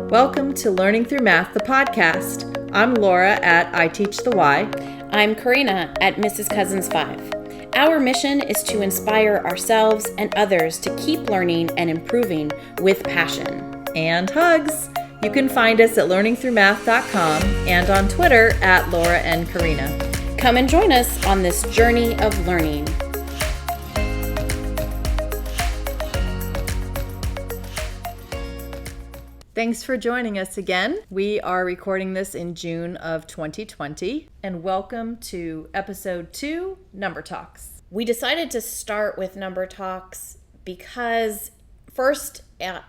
Welcome to Learning Through Math, the podcast. I'm Laura at I Teach the Why. I'm Karina at Mrs. Cousins 5. Our mission is to inspire ourselves and others to keep learning and improving with passion. And hugs! You can find us at learningthroughmath.com and on Twitter at Laura and Karina. Come and join us on this journey of learning. Thanks for joining us again. We are recording this in June of 2020, and welcome to episode 2, Number Talks. We decided to start with number talks because first,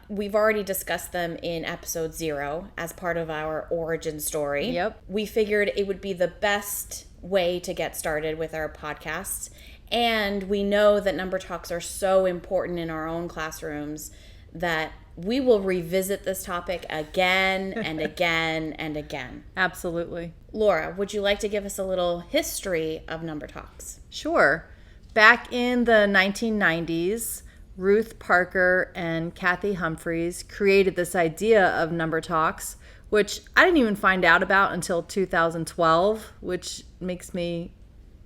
we've already discussed them in episode 0 as part of our origin story. Yep. We figured it would be the best way to get started with our podcasts, and we know that number talks are so important in our own classrooms that we will revisit this topic again and again and again. Absolutely. Laura, would you like to give us a little history of number talks? Sure. Back in the 1990s, Ruth Parker and Kathy Humphreys created this idea of number talks, which I didn't even find out about until 2012, which makes me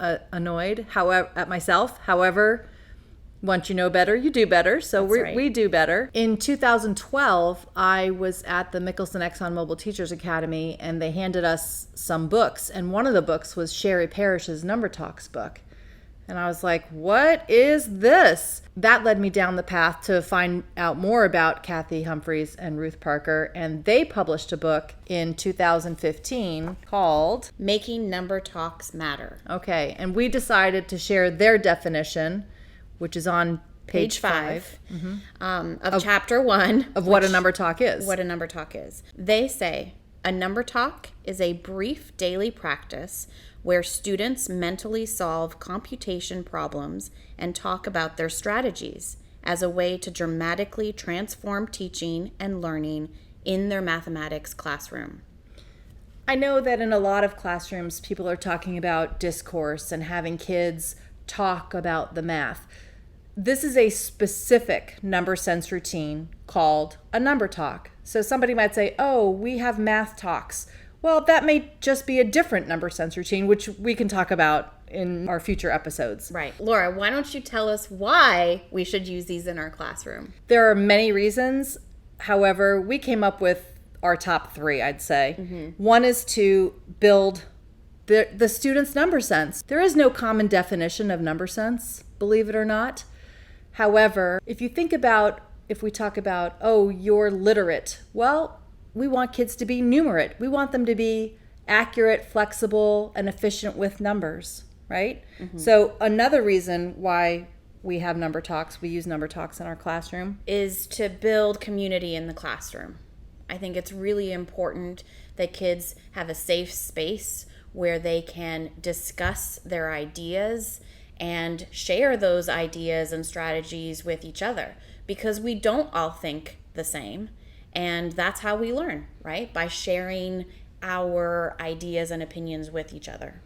annoyed at myself. However, once you know better, you do better. So we do better. In 2012, I was at the Mickelson ExxonMobil Teachers Academy, and they handed us some books. And one of the books was Sherry Parrish's Number Talks book. And I was like, what is this? That led me down the path to find out more about Kathy Humphreys and Ruth Parker. And they published a book in 2015 called Making Number Talks Matter. Okay. And we decided to share their definition, which is on page 5 of chapter 1 of what a number talk is. What a number talk is. They say, a number talk is a brief daily practice where students mentally solve computation problems and talk about their strategies as a way to dramatically transform teaching and learning in their mathematics classroom. I know that in a lot of classrooms, people are talking about discourse and having kids talk about the math. This is a specific number sense routine called a number talk. So somebody might say, oh, we have math talks. Well, that may just be a different number sense routine, which we can talk about in our future episodes. Right. Laura, why don't you tell us why we should use these in our classroom? There are many reasons. However, we came up with our top 3, I'd say. Mm-hmm. One is to build the student's number sense. There is no common definition of number sense, believe it or not. However, if we talk about, oh, you're literate, well, we want kids to be numerate. We want them to be accurate, flexible, and efficient with numbers, right? Mm-hmm. So another reason why we have number talks, we use number talks in our classroom, is to build community in the classroom. I think it's really important that kids have a safe space where they can discuss their ideas and share those ideas and strategies with each other, because we don't all think the same. And that's how we learn, right? By sharing our ideas and opinions with each other.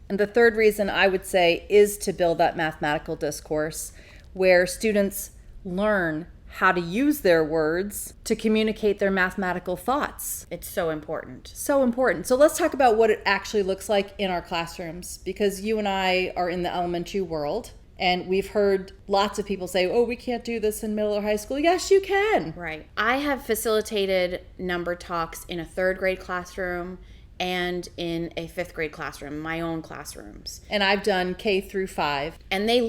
And the third reason I would say is to build that mathematical discourse where students learn how to use their words to communicate their mathematical thoughts. It's so important. So important. So let's talk about what it actually looks like in our classrooms, because you and I are in the elementary world, and we've heard lots of people say, oh, we can't do this in middle or high school. Yes, you can. Right. I have facilitated number talks in a 3rd grade classroom and in a 5th grade classroom, my own classrooms. And I've done K through 5. And they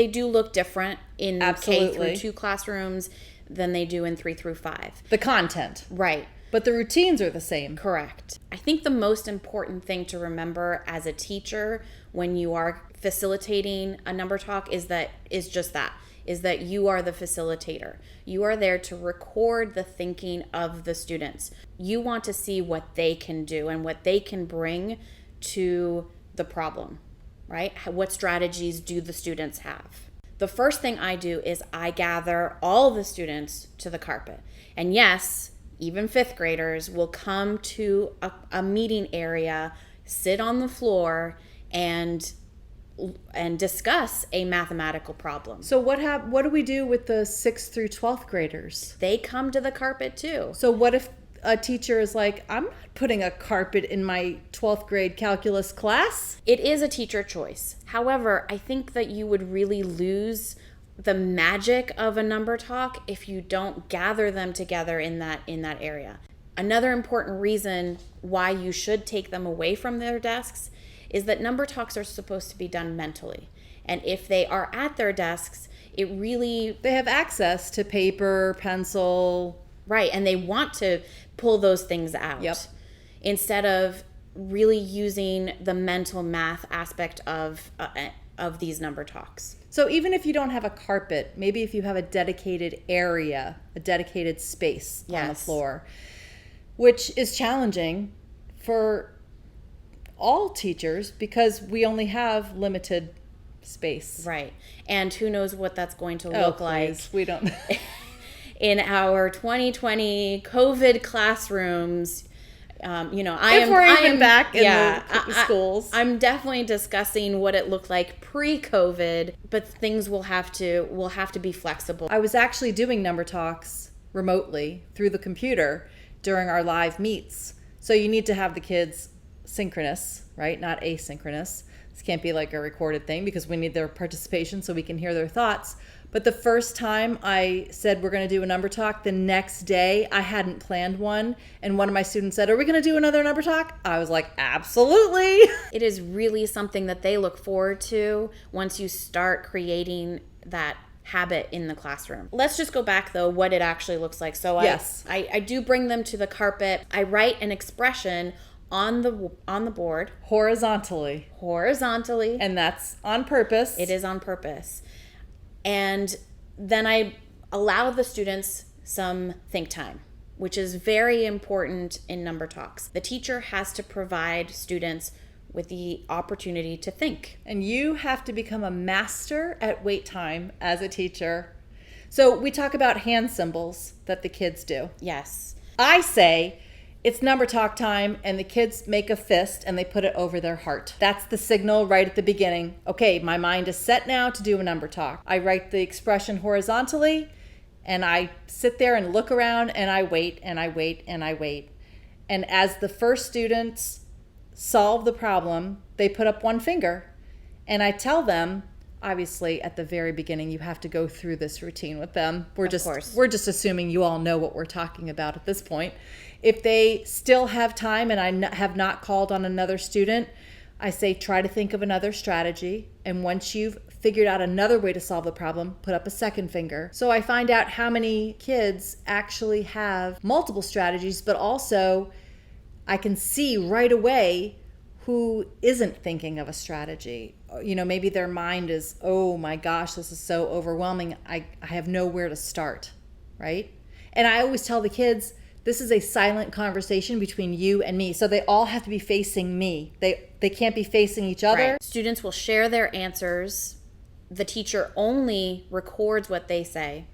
do look different in Absolutely. K through 2 classrooms than they do in 3 through 5. The content. Right. But the routines are the same. Correct. I think the most important thing to remember as a teacher when you are facilitating a number talk is that you are the facilitator. You are there to record the thinking of the students. You want to see what they can do and what they can bring to the problem, right? What strategies do the students have? The first thing I do is I gather all the students to the carpet. And yes, even 5th graders will come to a meeting area, sit on the floor, and discuss a mathematical problem. So what do we do with the 6th through 12th graders? They come to the carpet too. So what if a teacher is like, I'm not putting a carpet in my 12th grade calculus class. It is a teacher choice. However, I think that you would really lose the magic of a number talk if you don't gather them together in that area. Another important reason why you should take them away from their desks is that number talks are supposed to be done mentally. And if they are at their desks, they have access to paper, pencil. Right, and they want to pull those things out. Yep. Instead of really using the mental math aspect of these number talks. So even if you don't have a carpet, maybe if you have a dedicated area, a dedicated space on the floor, which is challenging for all teachers because we only have limited space. Right. And who knows what that's going to look like. We don't. In our 2020 COVID classrooms, I am back in the schools. I'm definitely discussing what it looked like pre-COVID, but things will have to be flexible. I was actually doing number talks remotely through the computer during our live meets. So you need to have the kids synchronous, right? Not asynchronous. This can't be like a recorded thing because we need their participation so we can hear their thoughts. But the first time I said we're going to do a number talk, the next day I hadn't planned one. And one of my students said, are we going to do another number talk? I was like, absolutely. It is really something that they look forward to once you start creating that habit in the classroom. Let's just go back though, what it actually looks like. So yes. I do bring them to the carpet. I write an expression on the board. Horizontally. And that's on purpose. It is on purpose. And then I allow the students some think time, which is very important in number talks. The teacher has to provide students with the opportunity to think. And you have to become a master at wait time as a teacher. So we talk about hand symbols that the kids do. Yes. I say, it's number talk time, and the kids make a fist and they put it over their heart. That's the signal right at the beginning. Okay, my mind is set now to do a number talk. I write the expression horizontally, and I sit there and look around, and I wait, and I wait, and I wait. And as the first students solve the problem, they put up one finger. And I tell them, obviously at the very beginning, you have to go through this routine with them. We're just assuming you all know what we're talking about at this point. If they still have time and I have not called on another student, I say try to think of another strategy. And once you've figured out another way to solve the problem, put up a second finger. So I find out how many kids actually have multiple strategies, but also I can see right away who isn't thinking of a strategy. Maybe their mind is, oh my gosh, this is so overwhelming. I have nowhere to start, right? And I always tell the kids, this is a silent conversation between you and me. So they all have to be facing me. They can't be facing each other. Right. Students will share their answers. The teacher only records what they say.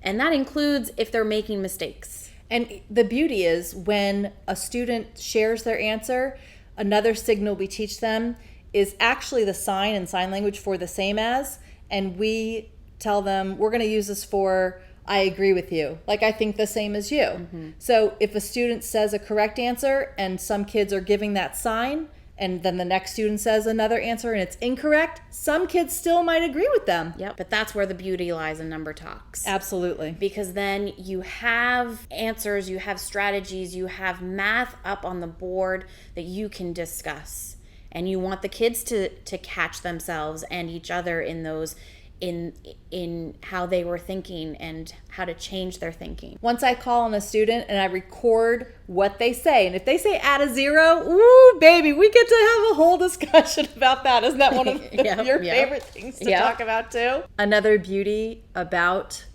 And that includes if they're making mistakes. And the beauty is when a student shares their answer, another signal we teach them is actually the sign and sign language for the same as. And we tell them, we're going to use this for I agree with you. Like I think the same as you. Mm-hmm. So if a student says a correct answer and some kids are giving that sign and then the next student says another answer and it's incorrect, some kids still might agree with them. Yep. But that's where the beauty lies in number talks. Absolutely. Because then you have answers, you have strategies, you have math up on the board that you can discuss. And you want the kids to catch themselves and each other in those in how they were thinking and how to change their thinking. Once I call on a student and I record what they say, and if they say add a zero, ooh, baby, we get to have a whole discussion about that. Isn't that one of your favorite things to talk about too? Another beauty about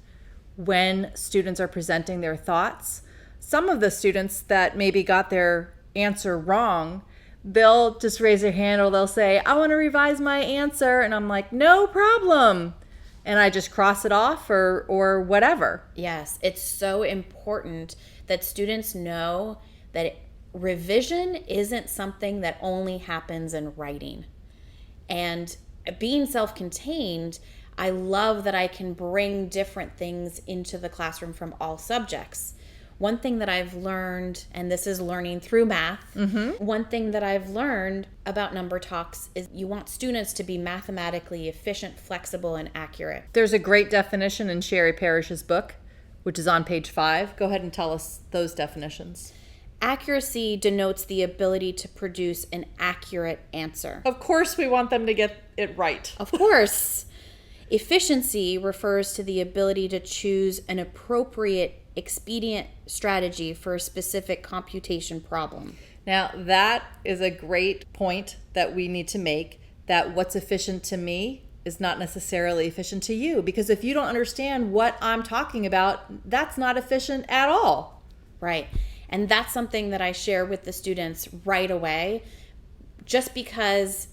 when students are presenting their thoughts, some of the students that maybe got their answer wrong, they'll just raise their hand or they'll say, I want to revise my answer. And I'm like, no problem. And I just cross it off or whatever. Yes, it's so important that students know that revision isn't something that only happens in writing. And being self-contained, I love that I can bring different things into the classroom from all subjects. One thing that I've learned, and this is learning through math, one thing that I've learned about number talks is you want students to be mathematically efficient, flexible, and accurate. There's a great definition in Sherry Parrish's book, which is on page 5. Go ahead and tell us those definitions. Accuracy denotes the ability to produce an accurate answer. Of course, we want them to get it right. Of course. Efficiency refers to the ability to choose an appropriate, expedient strategy for a specific computation problem. Now, that is a great point that we need to make, that what's efficient to me is not necessarily efficient to you. Because if you don't understand what I'm talking about, that's not efficient at all. Right. And that's something that I share with the students right away, just because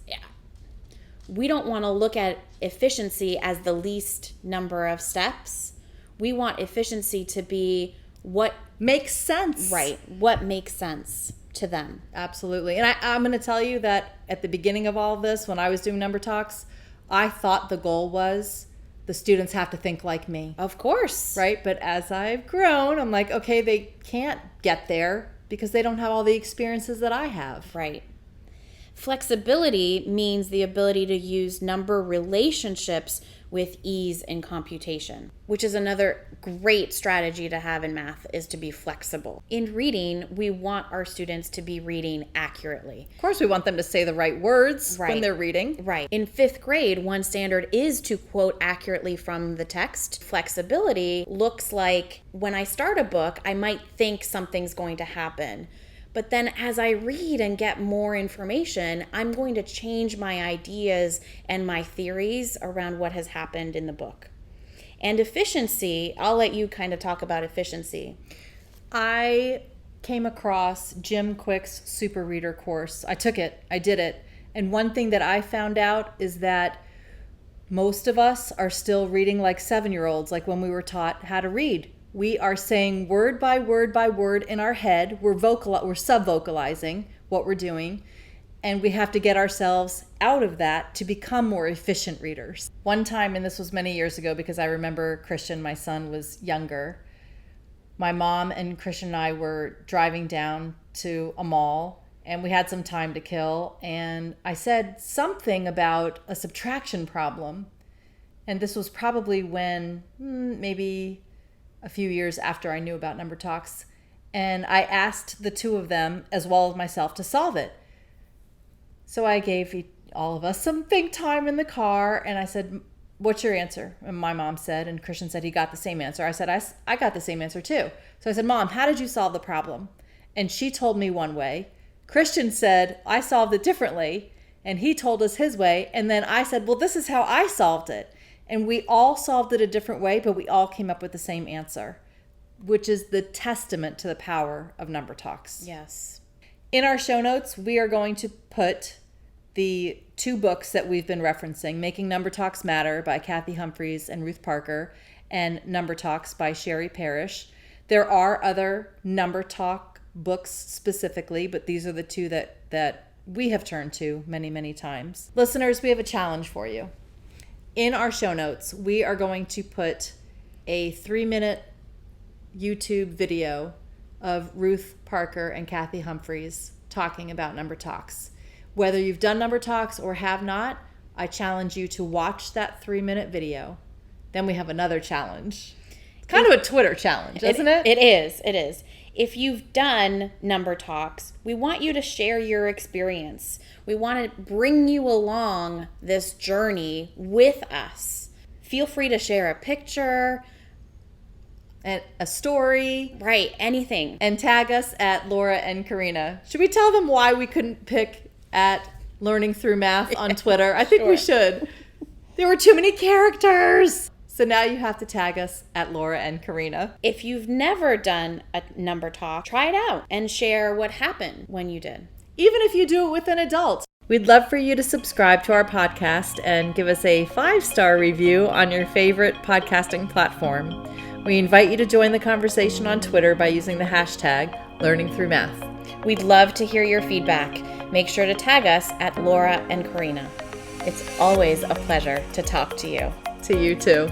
we don't want to look at efficiency as the least number of steps. We want efficiency to be what makes sense. Right. What makes sense to them. Absolutely. And I'm going to tell you that at the beginning of all of this, when I was doing number talks, I thought the goal was the students have to think like me. Of course. Right? But as I've grown, I'm like, okay, they can't get there because they don't have all the experiences that I have. Right. Flexibility means the ability to use number relationships with ease in computation, which is another great strategy to have in math, is to be flexible. In reading, we want our students to be reading accurately. Of course, we want them to say the right words when they're reading. Right. In 5th grade, one standard is to quote accurately from the text. Flexibility looks like when I start a book, I might think something's going to happen. But then as I read and get more information, I'm going to change my ideas and my theories around what has happened in the book. And efficiency, I'll let you kind of talk about efficiency. I came across Jim Quick's Super Reader course. I took it. I did it. And one thing that I found out is that most of us are still reading like 7-year-olds, like when we were taught how to read. We are saying word by word by word in our head. We're sub-vocalizing what we're doing. And we have to get ourselves out of that to become more efficient readers. One time, and this was many years ago because I remember Christian, my son, was younger. My mom and Christian and I were driving down to a mall and we had some time to kill. And I said something about a subtraction problem. And this was probably when maybe a few years after I knew about number talks. And I asked the two of them, as well as myself, to solve it. So I gave all of us some think time in the car, and I said, what's your answer? And my mom said, and Christian said he got the same answer. I said, I got the same answer too. So I said, Mom, how did you solve the problem? And she told me one way. Christian said, I solved it differently, and he told us his way. And then I said, well, this is how I solved it. And we all solved it a different way, but we all came up with the same answer, which is the testament to the power of number talks. Yes. In our show notes, we are going to put the 2 books that we've been referencing, Making Number Talks Matter by Kathy Humphries and Ruth Parker, and Number Talks by Sherry Parrish. There are other number talk books specifically, but these are the 2 that we have turned to many, many times. Listeners, we have a challenge for you. In our show notes, we are going to put a 3-minute YouTube video of Ruth Parker and Kathy Humphries talking about number talks. Whether you've done number talks or have not, I challenge you to watch that 3-minute video. Then we have another challenge. It's kind of a Twitter challenge, isn't it? It is. It is. If you've done number talks, we want you to share your experience. We want to bring you along this journey with us. Feel free to share a picture, and a story. Right, anything. And tag us at Laura and Karina. Should we tell them why we couldn't pick at Learning Through Math on Twitter? I think we should. There were too many characters. So now you have to tag us at Laura and Karina. If you've never done a number talk, try it out and share what happened when you did. Even if you do it with an adult. We'd love for you to subscribe to our podcast and give us a 5-star review on your favorite podcasting platform. We invite you to join the conversation on Twitter by using the hashtag LearningThroughMath. We'd love to hear your feedback. Make sure to tag us at Laura and Karina. It's always a pleasure to talk to you. To you too.